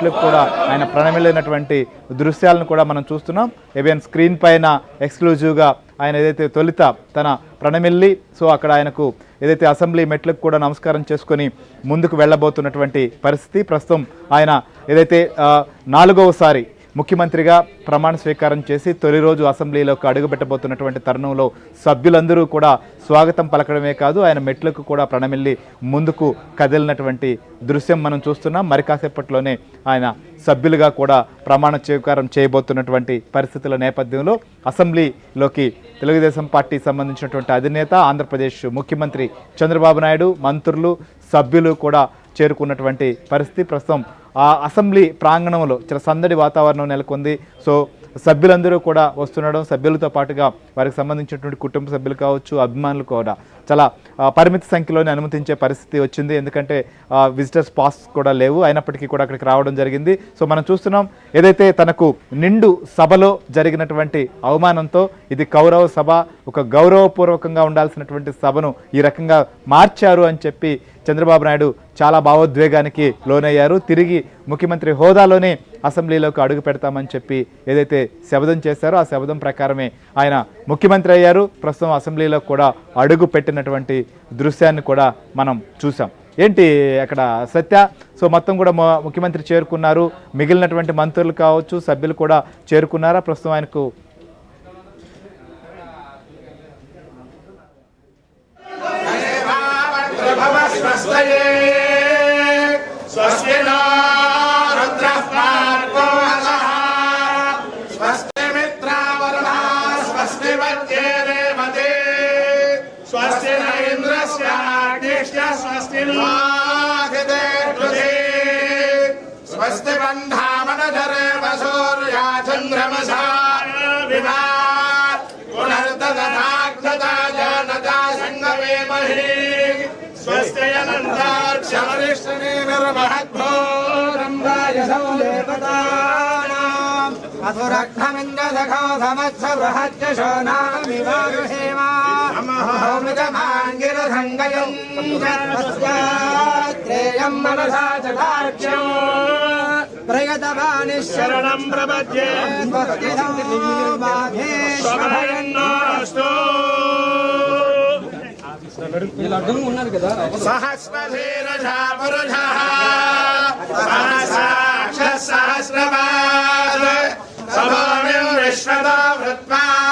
కూడా ఆయన ప్రణమిల్లినటువంటి దృశ్యాలను కూడా మనం చూస్తున్నాం. ఈవెన్ స్క్రీన్ పైన ఎక్స్క్లూజివ్గా ఆయన ఏదైతే తొలిత తన ప్రణమిల్లి అక్కడ ఆయనకు ఏదైతే అసెంబ్లీ మెట్లకు కూడా నమస్కారం చేసుకొని ముందుకు వెళ్ళబోతున్నటువంటి పరిస్థితి. ప్రస్తుతం ఆయన ఏదైతే 4వసారి ముఖ్యమంత్రిగా ప్రమాణ స్వీకారం చేసి తొలి రోజు అసెంబ్లీలోకి అడుగుపెట్టబోతున్నటువంటి తరుణంలో సభ్యులందరూ కూడా స్వాగతం పలకడమే కాదు ఆయన మెట్లకు కూడా ప్రణమిల్లి ముందుకు కదిలినటువంటి దృశ్యం మనం చూస్తున్నాం. మరి కాసేపట్లోనే ఆయన సభ్యులుగా కూడా ప్రమాణ స్వీకారం చేయబోతున్నటువంటి పరిస్థితుల నేపథ్యంలో అసెంబ్లీలోకి తెలుగుదేశం పార్టీ సంబంధించినటువంటి అధినేత ఆంధ్రప్రదేశ్ ముఖ్యమంత్రి చంద్రబాబు నాయుడు, మంత్రులు, సభ్యులు కూడా చేరుకున్నటువంటి పరిస్థితి. ప్రస్తుతం ఆ అసెంబ్లీ ప్రాంగణంలో చాలా సందడి వాతావరణం నెలకొంది. సభ్యులందరూ కూడా వస్తుండడం, సభ్యులతో పాటుగా వారికి సంబంధించినటువంటి కుటుంబ సభ్యులు కావచ్చు, అభిమానులు కూడా చాలా పరిమిత సంఖ్యలోనే అనుమతించే పరిస్థితి వచ్చింది. ఎందుకంటే విజిటర్స్ పాస్ కూడా లేవు, అయినప్పటికీ కూడా అక్కడికి రావడం జరిగింది. మనం చూస్తున్నాం ఏదైతే తనకు నిండు సభలో జరిగినటువంటి అవమానంతో ఇది కౌరవ సభ, ఒక గౌరవపూర్వకంగా ఉండాల్సినటువంటి సభను ఈ రకంగా మార్చారు అని చెప్పి చంద్రబాబు నాయుడు చాలా భావోద్వేగానికి లోనయ్యారు. తిరిగి ముఖ్యమంత్రి హోదాలోనే అసెంబ్లీలోకి అడుగు పెడతామని చెప్పి ఏదైతే శపథం చేశారో ఆ శపథం ప్రకారమే ఆయన ముఖ్యమంత్రి అయ్యారు. ప్రస్తుతం అసెంబ్లీలో కూడా అడుగు పెట్టినటువంటి దృశ్యాన్ని కూడా మనం చూసాం. ఏంటి అక్కడ సత్య? మొత్తం కూడా ముఖ్యమంత్రి చేరుకున్నారు, మిగిలినటువంటి మంత్రులు కావచ్చు, సభ్యులు కూడా చేరుకున్నారా? ప్రస్తుతం ఆయనకు स्वस्ति बन्धामनधरे वसूर्या चन्द्रमसा विभा पुनर्तदधाग्नता जानता संगमेमहि स्वस्ति अनन्ताक्षमरिष्टने निर्महद्भोरं राजसौ देवतानाम् असुरक्षमिन्द्रदखो समत्सबृहत्यशोनामिवारुहेमा हौमितमाङ्गिरसङ्गयम् सर्वस्यात्रेयं मनसा चटार्क्ष्यम् प्रयतवानि शरणं प्रपद्ये स्वस्तिनो माघेश्वरयन्नोऽस्तु सहस्रशीर्षा पुरुषः सहस्राक्षः सहस्रपात् सभोमिं विश्वतो वृत्वा